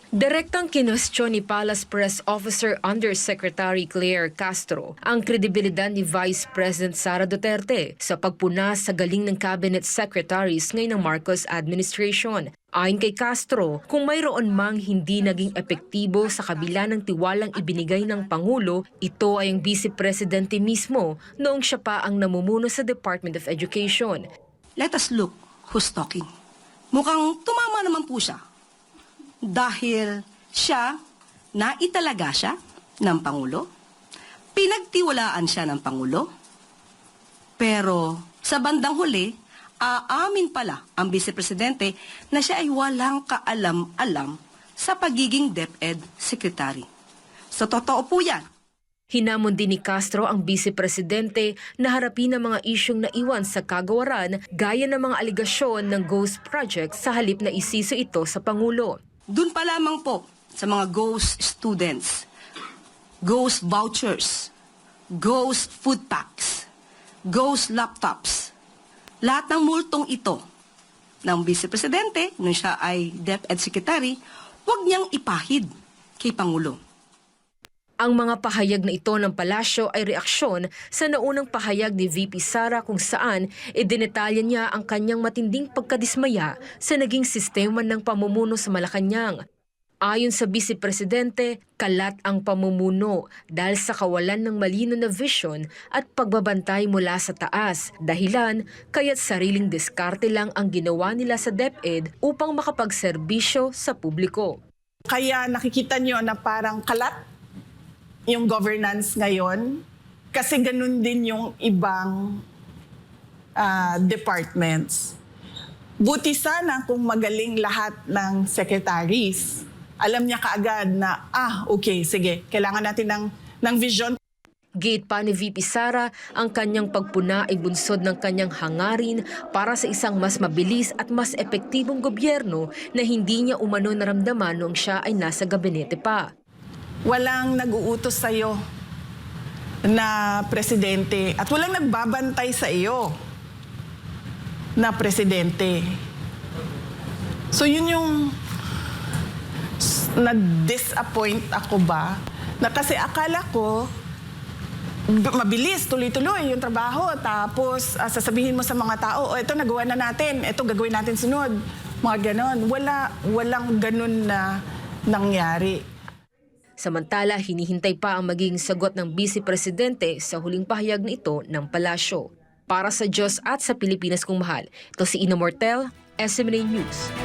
Direktang kinwestiyon ni Palace Press Officer Undersecretary Claire Castro ang kredibilidad ni Vice President Sara Duterte sa pagpuna sa galing ng cabinet secretaries ngayon ng Marcos administration. Ayon kay Castro, kung mayroon mang hindi naging epektibo sa kabila ng tiwalang ibinigay ng Pangulo, ito ay ang Vice Presidente mismo noong siya pa ang namumuno sa Department of Education. Let us look who's talking. Mukhang tumama naman po siya. Dahil siya, naitalaga siya ng Pangulo, pinagtiwalaan siya ng Pangulo, pero sa bandang huli, aamin pala ang Vice Presidente na siya ay walang kaalam-alam sa pagiging DepEd Secretary. So totoo po yan. Hinamon din ni Castro ang Vice Presidente na harapin ang mga isyong naiwan sa kagawaran gaya ng mga aligasyon ng ghost project sa halip na isiso ito sa Pangulo. Doon pa lamang po sa mga ghost students, ghost vouchers, ghost food packs, ghost laptops. Lahat ng multong ito ng Vice Presidente, nung siya ay DepEd Secretary, huwag niyang ipahid kay Pangulo. Ang mga pahayag na ito ng palasyo ay reaksyon sa naunang pahayag ni VP Sara kung saan idinetalya niya ang kanyang matinding pagkadismaya sa naging sistema ng pamumuno sa Malacanang. Ayon sa Vice Presidente, kalat ang pamumuno dahil sa kawalan ng malino na vision at pagbabantay mula sa taas. Dahilan, kaya't sariling diskarte lang ang ginawa nila sa DepEd upang makapagserbisyo sa publiko. Kaya nakikita nyo na parang kalat yung governance ngayon kasi ganun din yung ibang departments. Buti sana kung magaling lahat ng secretaries. Alam niya kaagad na, okay, sige, kailangan natin ng vision. Gate pa ni VP Sara, ang kanyang pagpuna ay bunsod ng kanyang hangarin para sa isang mas mabilis at mas epektibong gobyerno na hindi niya umano naramdaman noong siya ay nasa gabinete pa. Walang nag-uutos sa iyo na presidente at walang nagbabantay sa iyo na presidente. So yun yung na-disappoint ako ba na kasi akala ko mabilis, tuloy-tuloy yung trabaho tapos sasabihin mo sa mga tao, ito nagawa na natin, ito gagawin natin sunod. Mga ganon. Walang ganon na nangyari. Samantala, hinihintay pa ang magiging sagot ng Vice Presidente sa huling pahayag na ito ng palasyo. Para sa Diyos at sa Pilipinas kong mahal, ito si Ina Mortel, SMNA News.